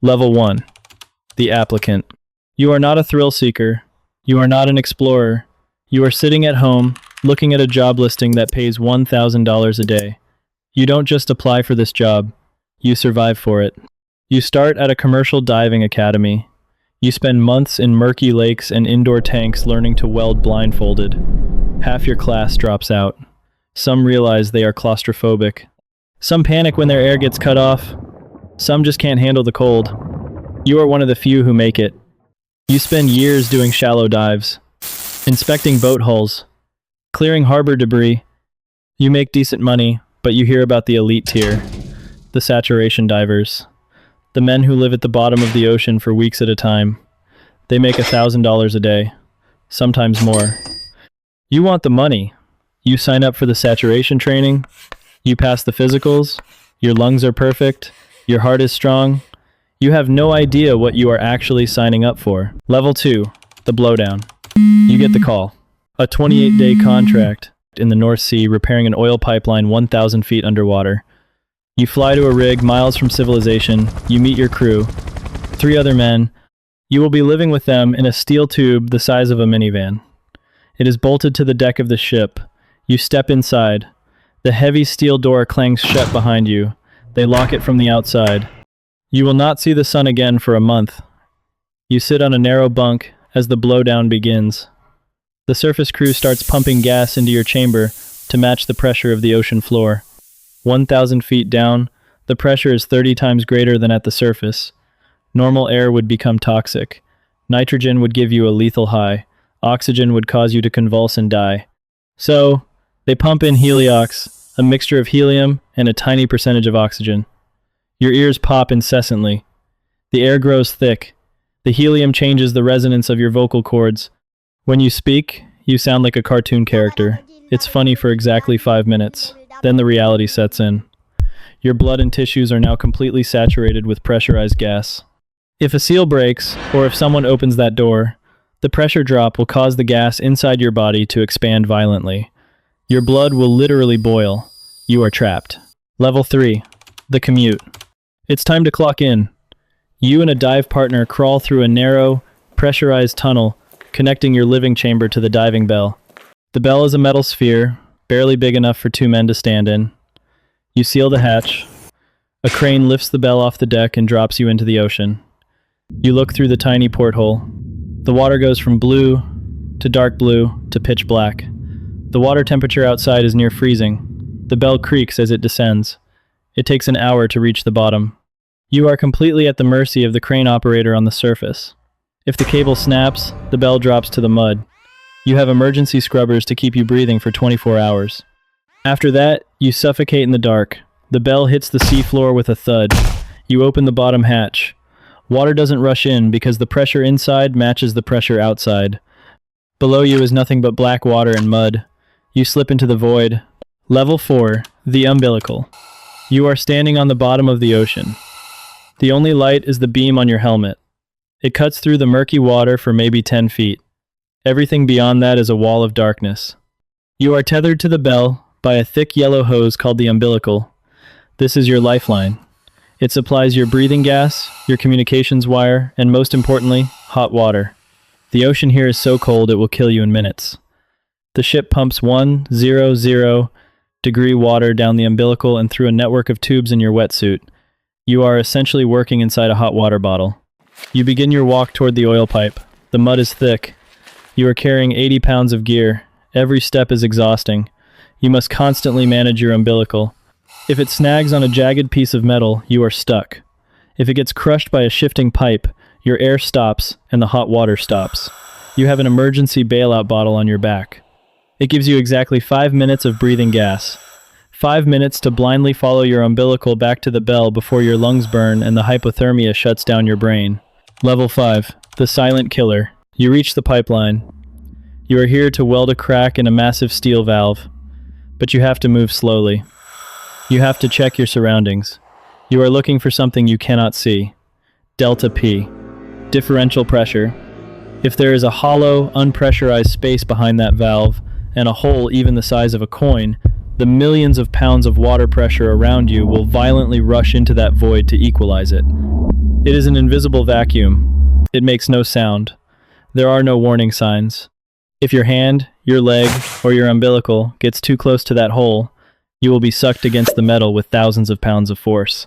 Level 1. The Applicant. You are not a thrill seeker. You are not an explorer. You are sitting at home, looking at a job listing that pays $1,000 a day. You don't just apply for this job. You survive for it. You start at a commercial diving academy. You spend months in murky lakes and indoor tanks learning to weld blindfolded. Half your class drops out. Some realize they are claustrophobic. Some panic when their air gets cut off. Some just can't handle the cold. You are one of the few who make it. You spend years doing shallow dives, inspecting boat hulls, clearing harbor debris. You make decent money, but you hear about the elite tier, the saturation divers, the men who live at the bottom of the ocean for weeks at a time. They make $1,000 a day, sometimes more. You want the money. You sign up for the saturation training. You pass the physicals. Your lungs are perfect. Your heart is strong. You have no idea what you are actually signing up for. Level 2, the Blowdown. You get the call. A 28-day contract in the North Sea repairing an oil pipeline 1,000 feet underwater. You fly to a rig miles from civilization. You meet your crew, 3 other men. You will be living with them in a steel tube the size of a minivan. It is bolted to the deck of the ship. You step inside. The heavy steel door clangs shut behind you. They lock it from the outside. You will not see the sun again for a month. You sit on a narrow bunk as the blowdown begins. The surface crew starts pumping gas into your chamber to match the pressure of the ocean floor. 1,000 feet down, the pressure is 30 times greater than at the surface. Normal air would become toxic. Nitrogen would give you a lethal high. Oxygen would cause you to convulse and die. So, they pump in heliox, a mixture of helium and a tiny percentage of oxygen. Your ears pop incessantly. The air grows thick. The helium changes the resonance of your vocal cords. When you speak, you sound like a cartoon character. It's funny for exactly 5 minutes. Then the reality sets in. Your blood and tissues are now completely saturated with pressurized gas. If a seal breaks, or if someone opens that door, the pressure drop will cause the gas inside your body to expand violently. Your blood will literally boil. You are trapped. Level 3. The Commute. It's time to clock in. You and a dive partner crawl through a narrow, pressurized tunnel connecting your living chamber to the diving bell. The bell is a metal sphere, barely big enough for 2 men to stand in. You seal the hatch. A crane lifts the bell off the deck and drops you into the ocean. You look through the tiny porthole. The water goes from blue to dark blue to pitch black. The water temperature outside is near freezing. The bell creaks as it descends. It takes an hour to reach the bottom. You are completely at the mercy of the crane operator on the surface. If the cable snaps, the bell drops to the mud. You have emergency scrubbers to keep you breathing for 24 hours. After that, you suffocate in the dark. The bell hits the seafloor with a thud. You open the bottom hatch. Water doesn't rush in because the pressure inside matches the pressure outside. Below you is nothing but black water and mud. You slip into the void. Level 4, the Umbilical. You are standing on the bottom of the ocean. The only light is the beam on your helmet. It cuts through the murky water for maybe 10 feet. Everything beyond that is a wall of darkness. You are tethered to the bell by a thick yellow hose called the umbilical. This is your lifeline. It supplies your breathing gas, your communications wire, and most importantly, hot water. The ocean here is so cold it will kill you in minutes. The ship pumps 100 degree water down the umbilical and through a network of tubes in your wetsuit. You are essentially working inside a hot water bottle. You begin your walk toward the oil pipe. The mud is thick. You are carrying 80 pounds of gear. Every step is exhausting. You must constantly manage your umbilical. If it snags on a jagged piece of metal, you are stuck. If it gets crushed by a shifting pipe, your air stops and the hot water stops. You have an emergency bailout bottle on your back. It gives you exactly 5 minutes of breathing gas. 5 minutes to blindly follow your umbilical back to the bell before your lungs burn and the hypothermia shuts down your brain. Level 5. The Silent Killer. You reach the pipeline. You are here to weld a crack in a massive steel valve. But you have to move slowly. You have to check your surroundings. You are looking for something you cannot see. Delta P. Differential pressure. If there is a hollow, unpressurized space behind that valve, and a hole even the size of a coin, the millions of pounds of water pressure around you will violently rush into that void to equalize it. It is an invisible vacuum. It makes no sound. There are no warning signs. If your hand, your leg, or your umbilical gets too close to that hole, you will be sucked against the metal with thousands of pounds of force.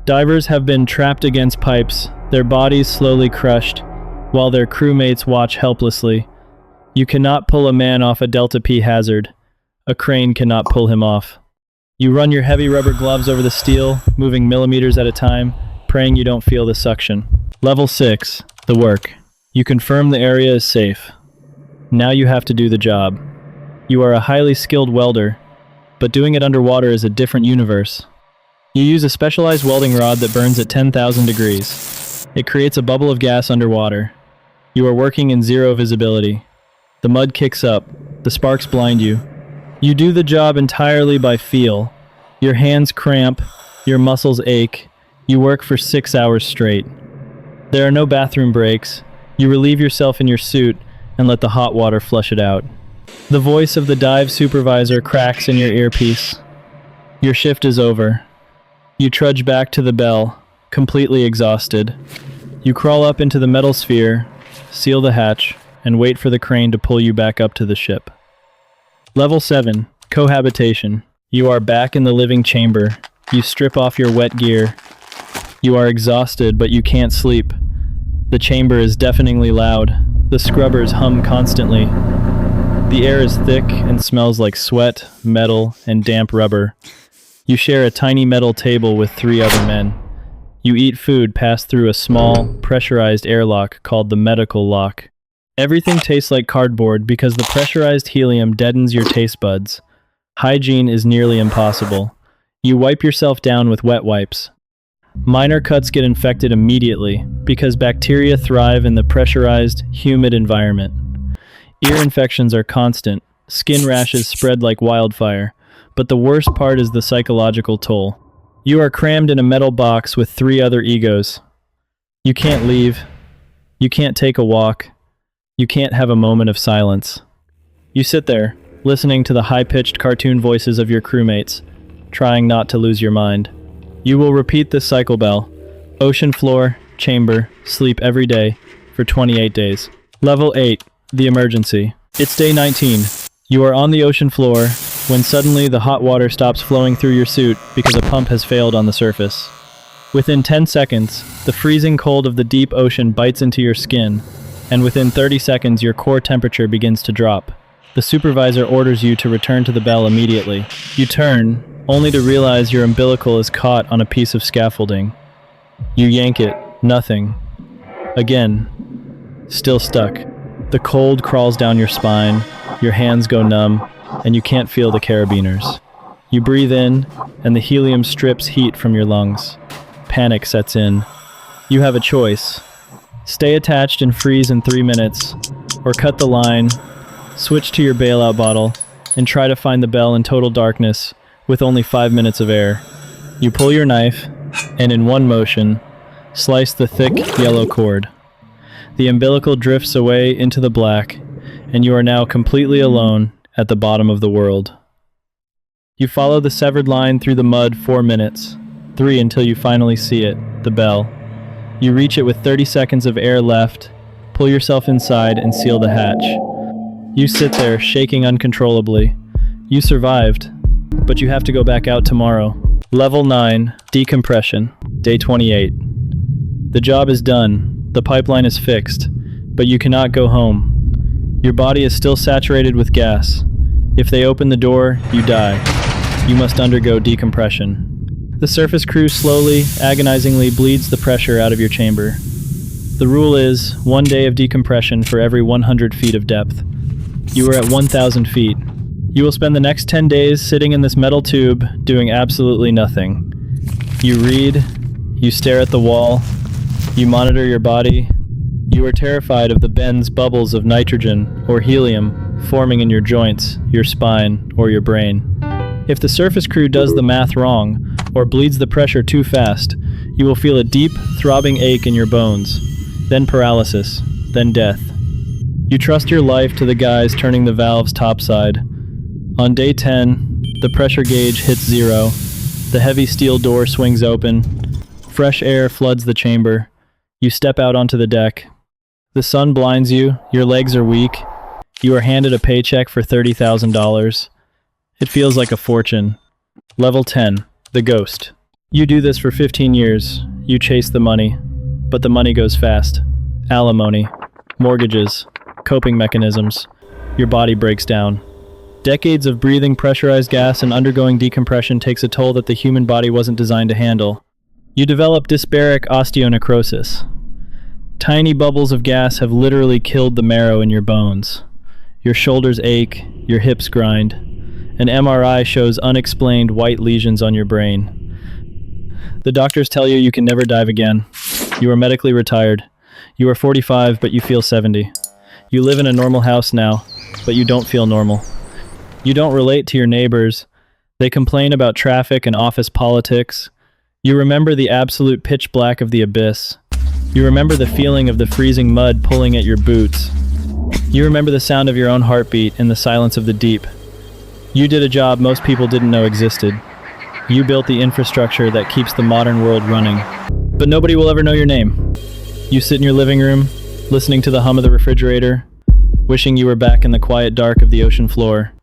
Divers have been trapped against pipes, their bodies slowly crushed, while their crewmates watch helplessly. You cannot pull a man off a Delta P hazard. A crane cannot pull him off. You run your heavy rubber gloves over the steel, moving millimeters at a time, praying you don't feel the suction. Level 6, the work. You confirm the area is safe. Now you have to do the job. You are a highly skilled welder, but doing it underwater is a different universe. You use a specialized welding rod that burns at 10,000 degrees. It creates a bubble of gas underwater. You are working in zero visibility. The mud kicks up. The sparks blind you. You do the job entirely by feel. Your hands cramp. Your muscles ache. You work for 6 hours straight. There are no bathroom breaks. You relieve yourself in your suit and let the hot water flush it out. The voice of the dive supervisor cracks in your earpiece. Your shift is over. You trudge back to the bell, completely exhausted. You crawl up into the metal sphere, seal the hatch, and wait for the crane to pull you back up to the ship. Level 7, Co-habitation. You are back in the living chamber. You strip off your wet gear. You are exhausted, but you can't sleep. The chamber is deafeningly loud. The scrubbers hum constantly. The air is thick and smells like sweat, metal, and damp rubber. You share a tiny metal table with 3 other men. You eat food passed through a small, pressurized airlock called the medical lock. Everything tastes like cardboard because the pressurized helium deadens your taste buds. Hygiene is nearly impossible. You wipe yourself down with wet wipes. Minor cuts get infected immediately because bacteria thrive in the pressurized, humid environment. Ear infections are constant. Skin rashes spread like wildfire. But the worst part is the psychological toll. You are crammed in a metal box with 3 other egos. You can't leave. You can't take a walk. You can't have a moment of silence. You sit there, listening to the high-pitched cartoon voices of your crewmates, trying not to lose your mind. You will repeat this cycle bell. Ocean floor, chamber, sleep every day for 28 days. Level 8, the emergency. It's day 19. You are on the ocean floor when suddenly the hot water stops flowing through your suit because a pump has failed on the surface. Within 10 seconds, the freezing cold of the deep ocean bites into your skin, and within 30 seconds your core temperature begins to drop. The supervisor orders you to return to the bell immediately. You turn, only to realize your umbilical is caught on a piece of scaffolding. You yank it, nothing. Again, still stuck. The cold crawls down your spine, your hands go numb, and you can't feel the carabiners. You breathe in, and the helium strips heat from your lungs. Panic sets in. You have a choice. Stay attached and freeze in 3 minutes, or cut the line, switch to your bailout bottle, and try to find the bell in total darkness with only 5 minutes of air. You pull your knife, and in one motion, slice the thick yellow cord. The umbilical drifts away into the black, and you are now completely alone at the bottom of the world. You follow the severed line through the mud 4 minutes, 3 until you finally see it, the bell. You reach it with 30 seconds of air left, pull yourself inside and seal the hatch. You sit there, shaking uncontrollably. You survived, but you have to go back out tomorrow. Level 9, Decompression, Day 28. The job is done, the pipeline is fixed, but you cannot go home. Your body is still saturated with gas. If they open the door, you die. You must undergo decompression. The surface crew slowly, agonizingly bleeds the pressure out of your chamber. The rule is 1 day of decompression for every 100 feet of depth. You are at 1,000 feet. You will spend the next 10 days sitting in this metal tube, doing absolutely nothing. You read, you stare at the wall, you monitor your body. You are terrified of the Benz bubbles of nitrogen or helium forming in your joints, your spine, or your brain. If the surface crew does the math wrong, or bleeds the pressure too fast, you will feel a deep, throbbing ache in your bones, then paralysis, then death. You trust your life to the guys turning the valves topside. On day 10, the pressure gauge hits 0, the heavy steel door swings open, fresh air floods the chamber, You step out onto the deck. The sun blinds you, your legs are weak. You are handed a paycheck for $30,000. It feels like a fortune. Level 10, the ghost. You do this for 15 years. You chase the money, but the money goes fast. Alimony, mortgages, coping mechanisms. Your body breaks down. Decades of breathing pressurized gas and undergoing decompression takes a toll that the human body wasn't designed to handle. You develop dysbaric osteonecrosis. Tiny bubbles of gas have literally killed the marrow in your bones. Your shoulders ache, your hips grind. An MRI shows unexplained white lesions on your brain. The doctors tell you can never dive again. You are medically retired. You are 45, but you feel 70. You live in a normal house now, but you don't feel normal. You don't relate to your neighbors. They complain about traffic and office politics. You remember the absolute pitch black of the abyss. You remember the feeling of the freezing mud pulling at your boots. You remember the sound of your own heartbeat in the silence of the deep. You did a job most people didn't know existed. You built the infrastructure that keeps the modern world running. But nobody will ever know your name. You sit in your living room, listening to the hum of the refrigerator, wishing you were back in the quiet dark of the ocean floor.